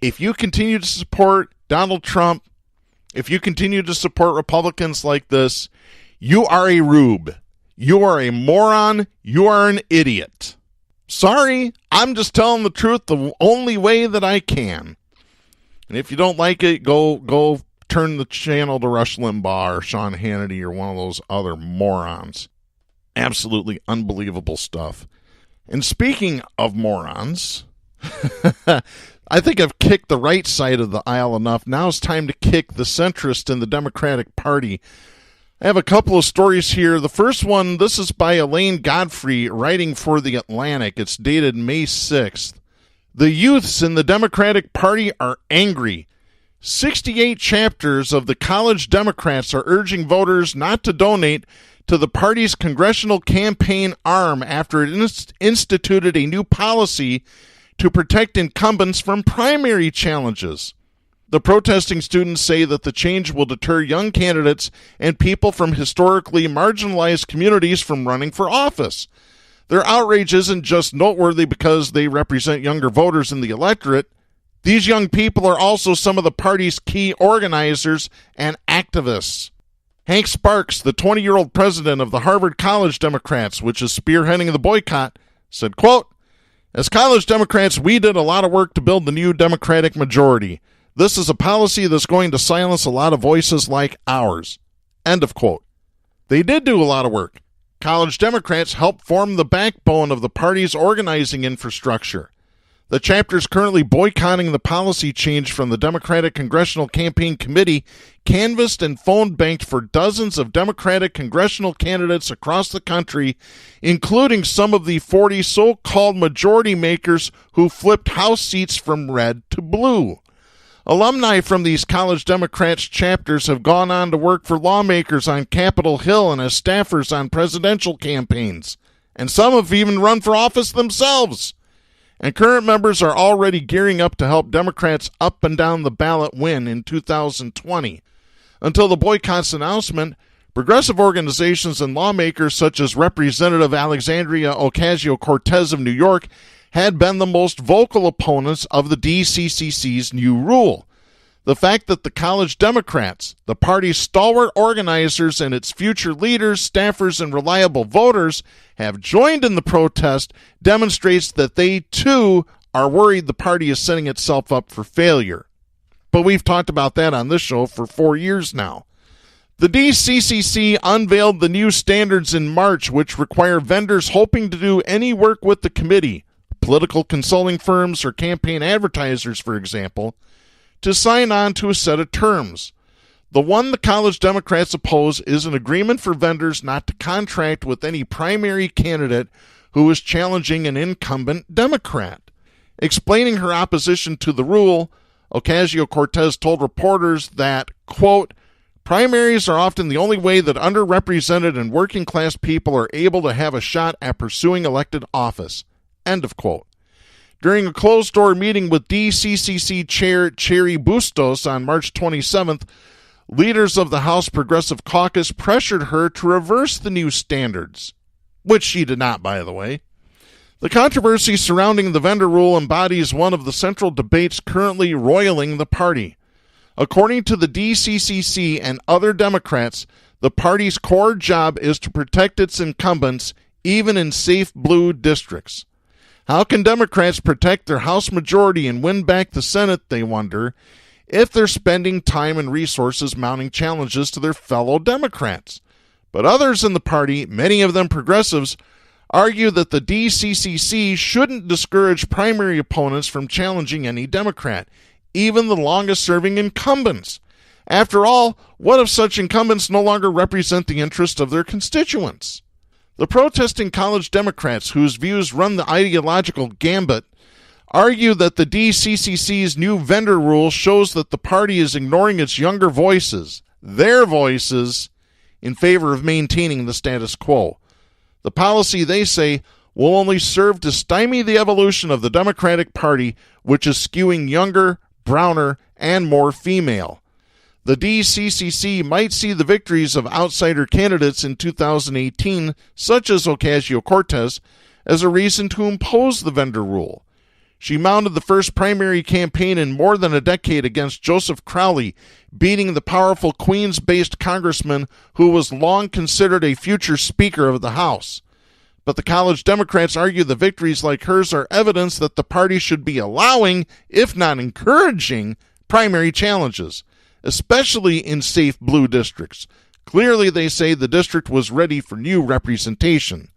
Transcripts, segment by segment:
if you continue to support Donald Trump, if you continue to support Republicans like this, you are a rube. You are a moron. You are an idiot. Sorry, I'm just telling the truth the only way that I can. And if you don't like it, go turn the channel to Rush Limbaugh or Sean Hannity or one of those other morons. Absolutely unbelievable stuff. And speaking of morons, I think I've kicked the right side of the aisle enough. Now it's time to kick the centrist in the Democratic Party. I have a couple of stories here. The first one, this is by Elaine Godfrey, writing for The Atlantic. It's dated May 6th. The youths in the Democratic Party are angry. 68 chapters of the College Democrats are urging voters not to donate to the party's congressional campaign arm after it instituted a new policy to protect incumbents from primary challenges. The protesting students say that the change will deter young candidates and people from historically marginalized communities from running for office. Their outrage isn't just noteworthy because they represent younger voters in the electorate. These young people are also some of the party's key organizers and activists. Hank Sparks, the 20-year-old president of the Harvard College Democrats, which is spearheading the boycott, said, quote, "As college Democrats, we did a lot of work to build the new Democratic majority. This is a policy that's going to silence a lot of voices like ours." End of quote. They did do a lot of work. College Democrats helped form the backbone of the party's organizing infrastructure. The chapters currently boycotting the policy change from the Democratic Congressional Campaign Committee canvassed and phone banked for dozens of Democratic congressional candidates across the country, including some of the 40 so-called majority makers who flipped House seats from red to blue. Alumni from these College Democrats chapters have gone on to work for lawmakers on Capitol Hill and as staffers on presidential campaigns, and some have even run for office themselves. And current members are already gearing up to help Democrats up and down the ballot win in 2020. Until the boycott's announcement, progressive organizations and lawmakers such as Representative Alexandria Ocasio-Cortez of New York had been the most vocal opponents of the DCCC's new rule. The fact that the College Democrats, the party's stalwart organizers and its future leaders, staffers, and reliable voters have joined in the protest demonstrates that they, too, are worried the party is setting itself up for failure. But we've talked about that on this show for 4 years now. The DCCC unveiled the new standards in March, which require vendors hoping to do any work with the committee, political consulting firms or campaign advertisers, for example, to sign on to a set of terms. The one the College Democrats oppose is an agreement for vendors not to contract with any primary candidate who is challenging an incumbent Democrat. Explaining her opposition to the rule, Ocasio-Cortez told reporters that, quote, "Primaries are often the only way that underrepresented and working-class people are able to have a shot at pursuing elected office." End of quote. During a closed-door meeting with DCCC Chair Cheri Bustos on March 27th, leaders of the House Progressive Caucus pressured her to reverse the new standards, which she did not, by the way. The controversy surrounding the vendor rule embodies one of the central debates currently roiling the party. According to the DCCC and other Democrats, the party's core job is to protect its incumbents, even in safe blue districts. How can Democrats protect their House majority and win back the Senate, they wonder, if they're spending time and resources mounting challenges to their fellow Democrats? But others in the party, many of them progressives, argue that the DCCC shouldn't discourage primary opponents from challenging any Democrat, even the longest-serving incumbents. After all, what if such incumbents no longer represent the interests of their constituents? The protesting College Democrats, whose views run the ideological gambit, argue that the DCCC's new vendor rule shows that the party is ignoring its younger voices, their voices, in favor of maintaining the status quo. The policy, they say, will only serve to stymie the evolution of the Democratic Party, which is skewing younger, browner, and more female. The DCCC might see the victories of outsider candidates in 2018, such as Ocasio-Cortez, as a reason to impose the vendor rule. She mounted the first primary campaign in more than a decade against Joseph Crowley, beating the powerful Queens-based congressman who was long considered a future Speaker of the House. But the college Democrats argue that victories like hers are evidence that the party should be allowing, if not encouraging, primary challenges, especially in safe blue districts. Clearly, they say the district was ready for new representation.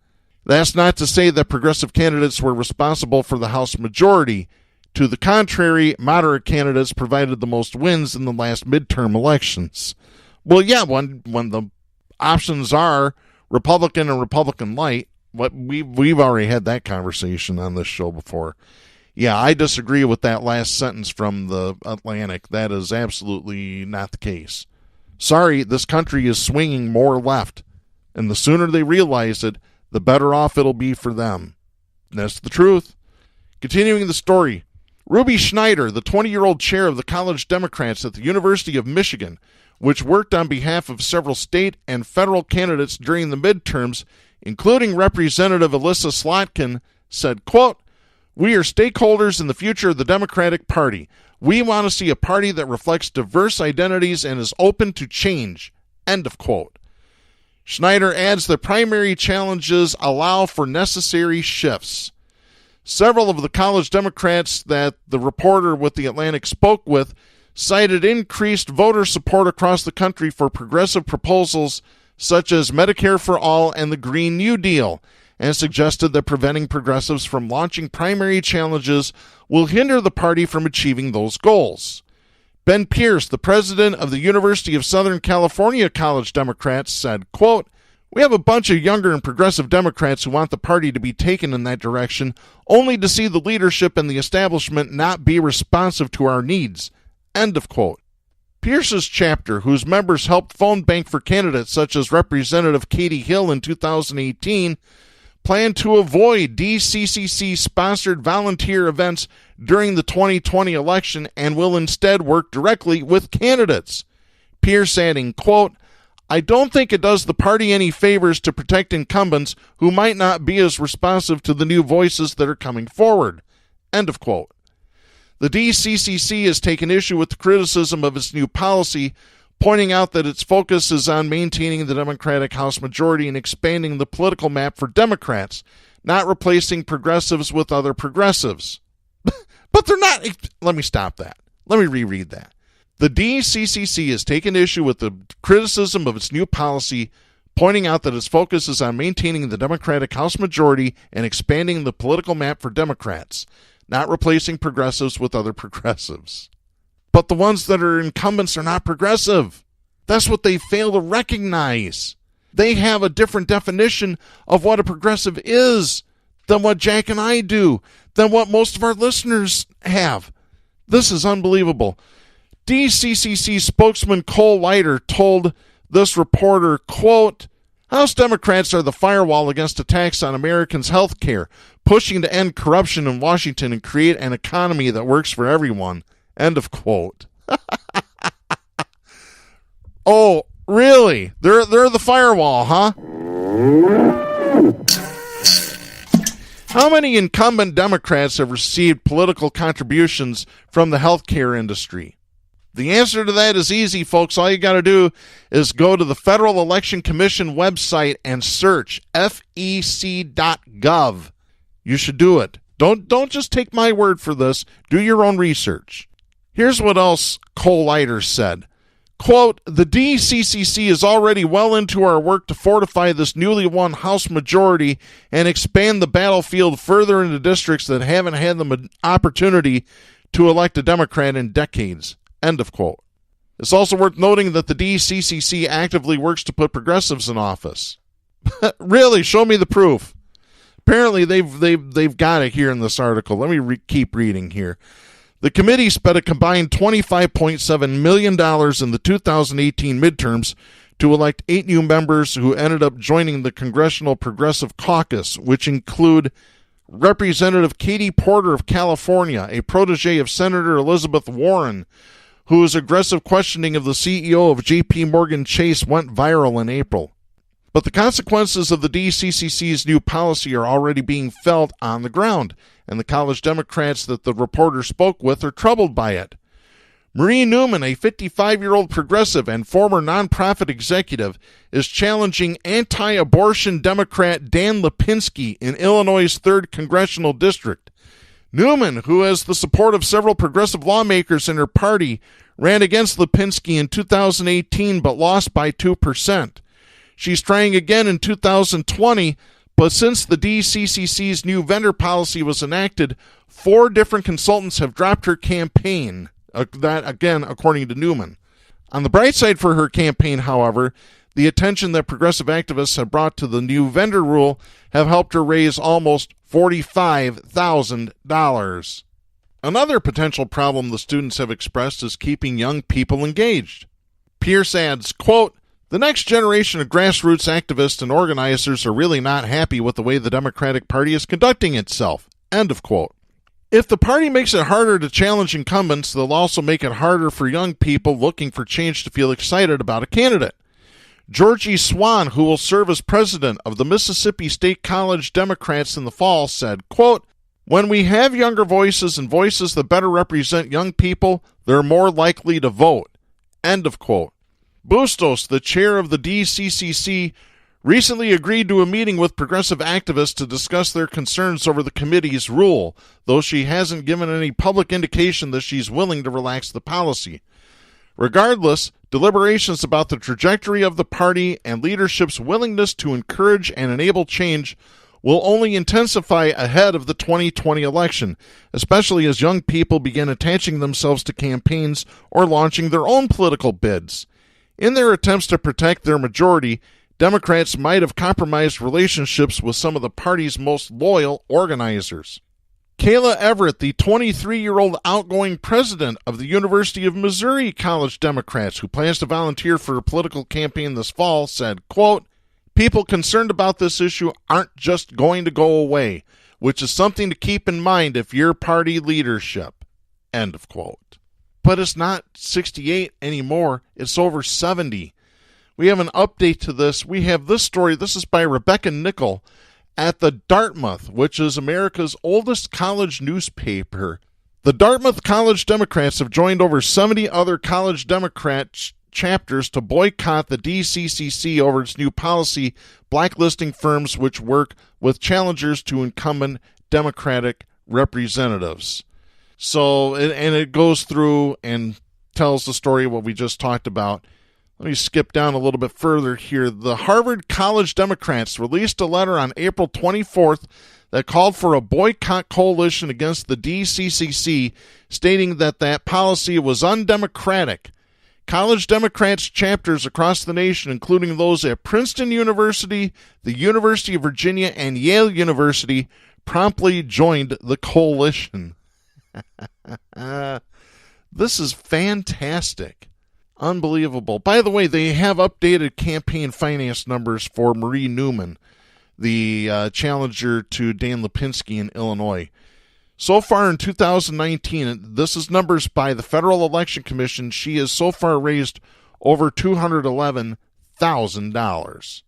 That's not to say that progressive candidates were responsible for the House majority. To the contrary, moderate candidates provided the most wins in the last midterm elections. Well, yeah, when the options are Republican and Republican light, we've already had that conversation on this show before. Yeah, I disagree with that last sentence from the Atlantic. That is absolutely not the case. Sorry, this country is swinging more left, and the sooner they realize it, the better off it'll be for them. That's the truth. Continuing the story, Ruby Schneider, the 20-year-old chair of the College Democrats at the University of Michigan, which worked on behalf of several state and federal candidates during the midterms, including Representative Alyssa Slotkin, said, quote, "We are stakeholders in the future of the Democratic Party. We want to see a party that reflects diverse identities and is open to change." End of quote. Schneider adds that primary challenges allow for necessary shifts. Several of the college Democrats that the reporter with the Atlantic spoke with cited increased voter support across the country for progressive proposals such as Medicare for All and the Green New Deal, and suggested that preventing progressives from launching primary challenges will hinder the party from achieving those goals. Ben Pierce, the president of the University of Southern California College Democrats, said, quote, "We have a bunch of younger and progressive Democrats who want the party to be taken in that direction, only to see the leadership and the establishment not be responsive to our needs." End of quote. Pierce's chapter, whose members helped phone bank for candidates such as Representative Katie Hill in 2018, planned to avoid DCCC-sponsored volunteer events during the 2020 election and will instead work directly with candidates. Pierce adding, quote, "I don't think it does the party any favors to protect incumbents who might not be as responsive to the new voices that are coming forward." End of quote. The DCCC has taken issue with the criticism of its new policy, pointing out that its focus is on maintaining the Democratic House majority and expanding the political map for Democrats, not replacing progressives with other progressives. But they're not. Let me stop that. Let me reread that. The DCCC has taken issue with the criticism of its new policy, pointing out that its focus is on maintaining the Democratic House majority and expanding the political map for Democrats, not replacing progressives with other progressives. But the ones that are incumbents are not progressive. That's what they fail to recognize. They have a different definition of what a progressive is than what Jack and I do, than what most of our listeners have. This is unbelievable. DCCC spokesman Cole Leiter told this reporter, quote, "House Democrats are the firewall against attacks on Americans' health care, pushing to end corruption in Washington and create an economy that works for everyone." End of quote. Oh, really? They're the firewall, huh? How many incumbent Democrats have received political contributions from the healthcare industry? The answer to that is easy, folks. All you got to do is go to the Federal Election Commission website and search fec.gov. You should do it. Don't just take my word for this. Do your own research. Here's what else Cole Leiter said. Quote, "The DCCC is already well into our work to fortify this newly won House majority and expand the battlefield further into districts that haven't had the opportunity to elect a Democrat in decades." End of quote. It's also worth noting that the DCCC actively works to put progressives in office. Really? Show me the proof. Apparently, they've got it here in this article. Let me keep reading here. The committee spent a combined $25.7 million in the 2018 midterms to elect 8 new members who ended up joining the Congressional Progressive Caucus, which include Representative Katie Porter of California, a protege of Senator Elizabeth Warren, whose aggressive questioning of the CEO of J.P. Morgan Chase went viral in April. But the consequences of the DCCC's new policy are already being felt on the ground, and the college Democrats that the reporter spoke with are troubled by it. Marie Newman, a 55-year-old progressive and former nonprofit executive, is challenging anti-abortion Democrat Dan Lipinski in Illinois' 3rd Congressional District. Newman, who has the support of several progressive lawmakers in her party, ran against Lipinski in 2018 but lost by 2%. She's trying again in 2020, but since the DCCC's new vendor policy was enacted, 4 different consultants have dropped her campaign. That, again, according to Newman. On the bright side for her campaign, however, the attention that progressive activists have brought to the new vendor rule have helped her raise almost $45,000. Another potential problem the students have expressed is keeping young people engaged. Pierce adds, quote, "The next generation of grassroots activists and organizers are really not happy with the way the Democratic Party is conducting itself." End of quote. If the party makes it harder to challenge incumbents, they'll also make it harder for young people looking for change to feel excited about a candidate. Georgie Swan, who will serve as president of the Mississippi State College Democrats in the fall, said, quote, "When we have younger voices and voices that better represent young people, they're more likely to vote." End of quote. Bustos, the chair of the DCCC, recently agreed to a meeting with progressive activists to discuss their concerns over the committee's rule, though she hasn't given any public indication that she's willing to relax the policy. Regardless, deliberations about the trajectory of the party and leadership's willingness to encourage and enable change will only intensify ahead of the 2020 election, especially as young people begin attaching themselves to campaigns or launching their own political bids. In their attempts to protect their majority, Democrats might have compromised relationships with some of the party's most loyal organizers. Kayla Everett, the 23-year-old outgoing president of the University of Missouri College Democrats, who plans to volunteer for a political campaign this fall, said, quote, "People concerned about this issue aren't just going to go away, which is something to keep in mind if you're party leadership." End of quote. But it's not 68 anymore. It's over 70. We have an update to this. We have this story. This is by Rebecca Nickel at the Dartmouth, which is America's oldest college newspaper. The Dartmouth College Democrats have joined over 70 other college Democrat chapters to boycott the DCCC over its new policy blacklisting firms which work with challengers to incumbent Democratic representatives. So, and it goes through and tells the story of what we just talked about. Let me skip down a little bit further here. The Harvard College Democrats released a letter on April 24th that called for a boycott coalition against the DCCC, stating that policy was undemocratic. College Democrats chapters across the nation, including those at Princeton University, the University of Virginia, and Yale University, promptly joined the coalition. This is fantastic. Unbelievable. By the way, they have updated campaign finance numbers for Marie Newman, the challenger to Dan Lipinski in Illinois. So far in 2019, this is numbers by the Federal Election Commission, she has so far raised over $211,000.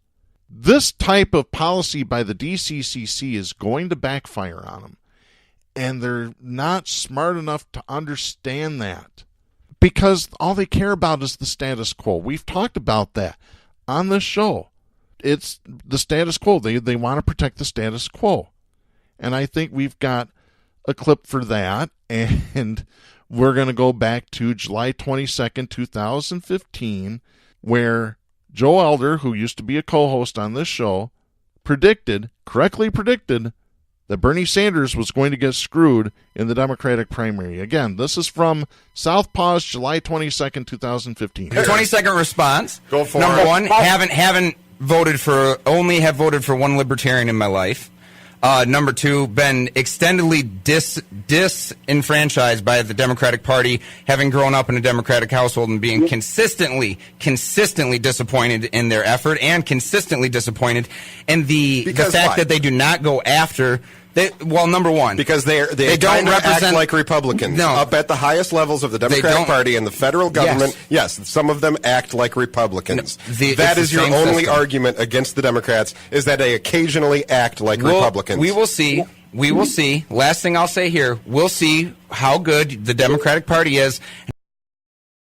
This type of policy by the DCCC is going to backfire on them, and they're not smart enough to understand that. Because all they care about is the status quo. We've talked about that on this show. It's the status quo. They want to protect the status quo. And I think we've got a clip for that. And we're going to go back to July 22nd, 2015, where Joe Elder, who used to be a co-host on this show, correctly predicted, that Bernie Sanders was going to get screwed in the Democratic primary. Again, this is from Southpaws, July 22nd, 2015. 20-second response. Go for Number it. one, only have voted for one libertarian in my life. Number two, been extendedly disenfranchised by the Democratic Party, having grown up in a Democratic household and being consistently disappointed in their effort and consistently disappointed in the fact that they do not go after. Number one, because they don't represent act like Republicans. No. Up at the highest levels of the Democratic Party and the federal government. Yes, some of them act like Republicans. That is your only argument against the Democrats, is that they occasionally act like Republicans. We will see. We will see. Last thing I'll say here, we'll see how good the Democratic Party is.